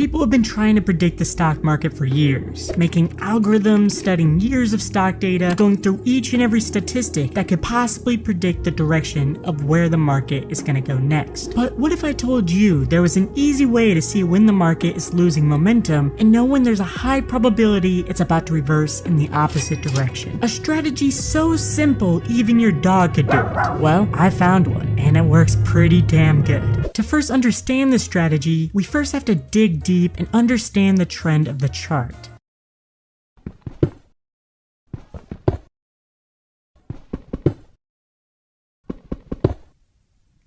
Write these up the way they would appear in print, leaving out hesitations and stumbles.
People have been trying to predict the stock market for years, making algorithms, studying years of stock data, going through each and every statistic that could possibly predict the direction of where the market is going to go next. But what if I told you there was an easy way to see when the market is losing momentum and know when there's a high probability it's about to reverse in the opposite direction? A strategy so simple even your dog could do it. Well, I found one, and it works pretty damn good. To first understand this strategy, we first have to dig deep and understand the trend of the chart.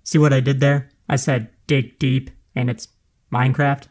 See what I did there? I said dig deep, and it's Minecraft.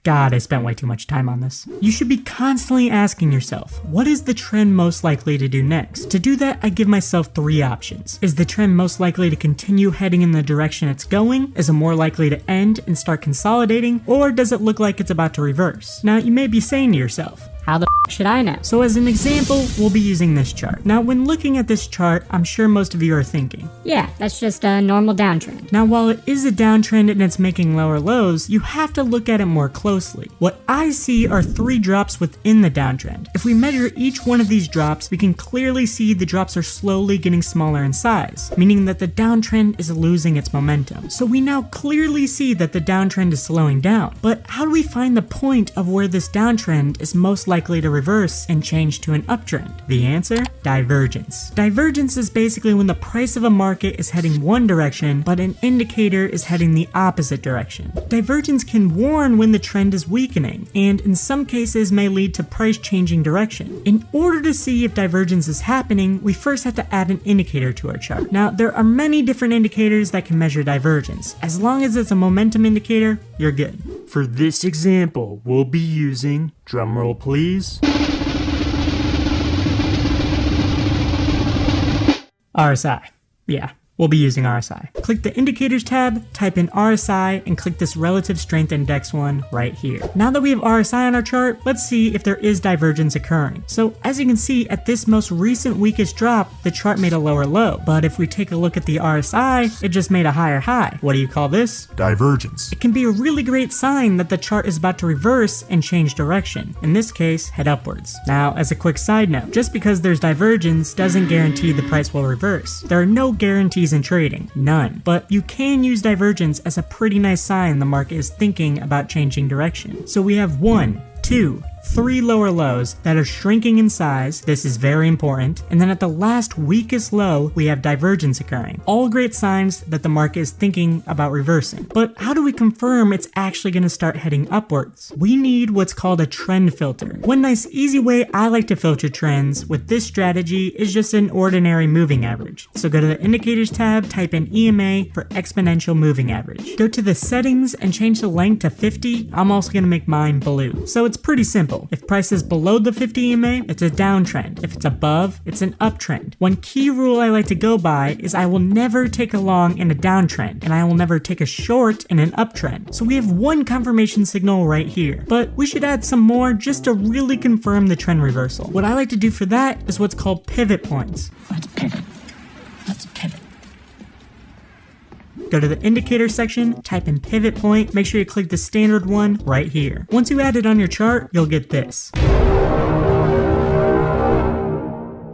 God, I spent way too much time on this. You should be constantly asking yourself, what is the trend most likely to do next? To do that, I give myself 3 options. Is the trend most likely to continue heading in the direction it's going? Is it more likely to end and start consolidating? Or does it look like it's about to reverse? Now, you may be saying to yourself, how the should I know? So as an example, we'll be using this chart. Now, when looking at this chart, I'm sure most of you are thinking, yeah, that's just a normal downtrend. Now, while it is a downtrend and it's making lower lows, you have to look at it more closely. What I see are 3 drops within the downtrend. If we measure each one of these drops, we can clearly see the drops are slowly getting smaller in size, meaning that the downtrend is losing its momentum. So we now clearly see that the downtrend is slowing down. But how do we find the point of where this downtrend is most likely to reverse and change to an uptrend? The answer? Divergence. Divergence is basically when the price of a market is heading one direction, but an indicator is heading the opposite direction. Divergence can warn when the trend is weakening, and in some cases may lead to price changing direction. In order to see if divergence is happening, we first have to add an indicator to our chart. Now, there are many different indicators that can measure divergence. As long as it's a momentum indicator, you're good. For this example, we'll be using, drumroll please, RSI. Yeah, we'll be using RSI. Click the Indicators tab, type in RSI, and click this Relative Strength Index one right here. Now that we have RSI on our chart, let's see if there is divergence occurring. So as you can see, at this most recent weakest drop, the chart made a lower low. But if we take a look at the RSI, it just made a higher high. What do you call this? divergence. It can be a really great sign that the chart is about to reverse and change direction. In this case, head upwards. Now, as a quick side note, just because there's divergence doesn't guarantee the price will reverse. There are no guarantees in trading, none. But you can use divergence as a pretty nice sign the market is thinking about changing direction. So we have 1, 2, 3 lower lows that are shrinking in size. This is very important. And then at the last weakest low, we have divergence occurring. All great signs that the market is thinking about reversing. But how do we confirm it's actually going to start heading upwards? We need what's called a trend filter. One nice easy way I like to filter trends with this strategy is just an ordinary moving average. So go to the Indicators tab, type in EMA for exponential moving average. Go to the settings and change the length to 50. I'm also going to make mine blue. So it's pretty simple. If price is below the 50 EMA, it's a downtrend. If it's above, it's an uptrend. One key rule I like to go by is I will never take a long in a downtrend, and I will never take a short in an uptrend. So we have one confirmation signal right here, but we should add some more just to really confirm the trend reversal. What I like to do for that is what's called pivot points. Let's pivot. Let's pivot. Go to the indicator section, type in pivot point, make sure you click the standard one right here. Once you add it on your chart, you'll get this.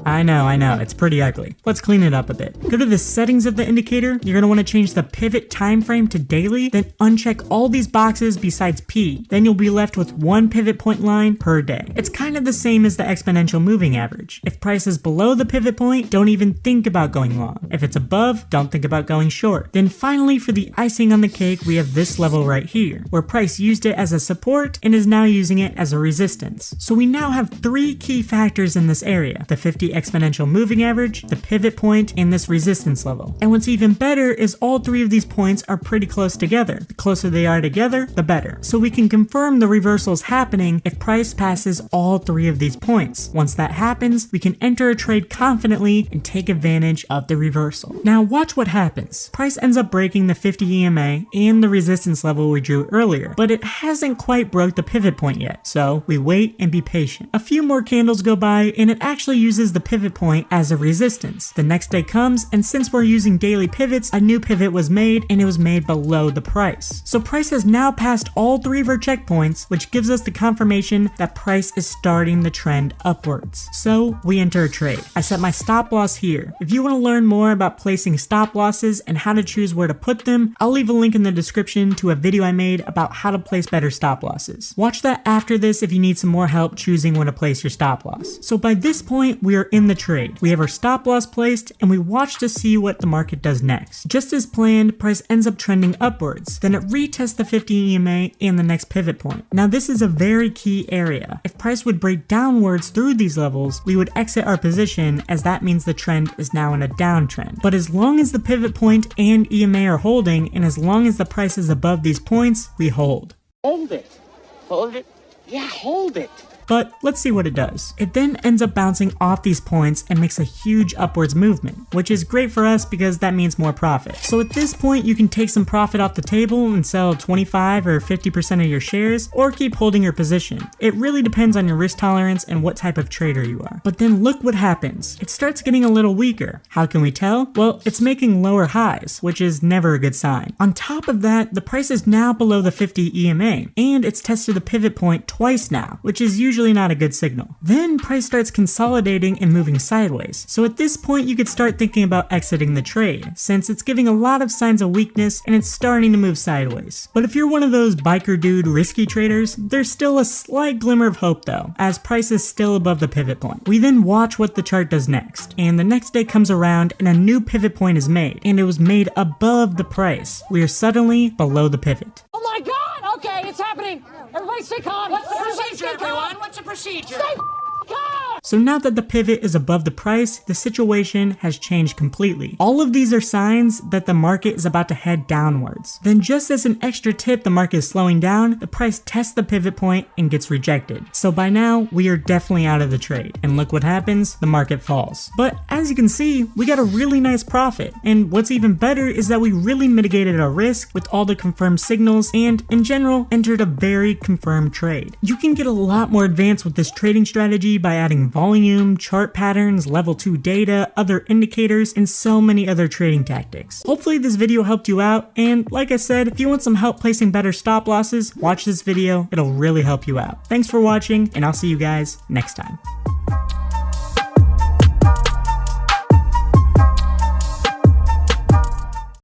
I know, it's pretty ugly. Let's clean it up a bit. Go to the settings of the indicator. You're going to want to change the pivot time frame to daily, then uncheck all these boxes besides P. Then you'll be left with one pivot point line per day. It's kind of the same as the exponential moving average. If price is below the pivot point, don't even think about going long. If it's above, don't think about going short. Then finally, for the icing on the cake, we have this level right here, where price used it as a support and is now using it as a resistance. So we now have 3 key factors in this area: the 50 exponential moving average, the pivot point, and this resistance level. And what's even better is all 3 of these points are pretty close together. The closer they are together, the better. So we can confirm the reversal is happening if price passes all 3 of these points. Once that happens, we can enter a trade confidently and take advantage of the reversal. Now watch what happens. Price ends up breaking the 50 EMA and the resistance level we drew earlier, but it hasn't quite broke the pivot point yet. So we wait and be patient. A few more candles go by and it actually uses the the pivot point as a resistance. The next day comes, and since we're using daily pivots, a new pivot was made, and it was made below the price. So price has now passed all 3 of our checkpoints, which gives us the confirmation that price is starting the trend upwards. So we enter a trade. I set my stop loss here. If you want to learn more about placing stop losses and how to choose where to put them, I'll leave a link in the description to a video I made about how to place better stop losses. Watch that after this if you need some more help choosing when to place your stop loss. So by this point, we are in the trade. We have our stop loss placed, and we watch to see what the market does next. Just as planned, price ends up trending upwards. Then it retests the 50 EMA and the next pivot point. Now this is a very key area. If price would break downwards through these levels, we would exit our position, as that means the trend is now in a downtrend. But as long as the pivot point and EMA are holding, and as long as the price is above these points, we hold. Hold it. Hold it. Yeah, hold it. But let's see what it does. It then ends up bouncing off these points and makes a huge upwards movement, which is great for us because that means more profit. So at this point, you can take some profit off the table and sell 25 or 50% of your shares, or keep holding your position. It really depends on your risk tolerance and what type of trader you are. But then look what happens. It starts getting a little weaker. How can we tell? Well, it's making lower highs, which is never a good sign. On top of that, the price is now below the 50 EMA, and it's tested the pivot point twice now, which is usually not a good signal. Then price starts consolidating and moving sideways. So at this point, you could start thinking about exiting the trade, since it's giving a lot of signs of weakness and it's starting to move sideways. But if you're one of those biker dude risky traders, there's still a slight glimmer of hope though, as price is still above the pivot point. We then watch what the chart does next, and the next day comes around and a new pivot point is made, and it was made above the price. We are suddenly below the pivot. Oh my God! Okay, it's happening. Everybody stay calm. What's the procedure, everyone? What's the procedure? Stay calm! So now that the pivot is above the price, the situation has changed completely. All of these are signs that the market is about to head downwards. Then just as an extra tip the market is slowing down, the price tests the pivot point and gets rejected. So by now, we are definitely out of the trade. And look what happens, the market falls. But as you can see, we got a really nice profit. And what's even better is that we really mitigated our risk with all the confirmed signals and, in general, entered a very confirmed trade. You can get a lot more advanced with this trading strategy by adding volume, chart patterns, level 2 data, other indicators, and so many other trading tactics. Hopefully this video helped you out, and like I said, if you want some help placing better stop losses, watch this video, it'll really help you out. Thanks for watching, and I'll see you guys next time.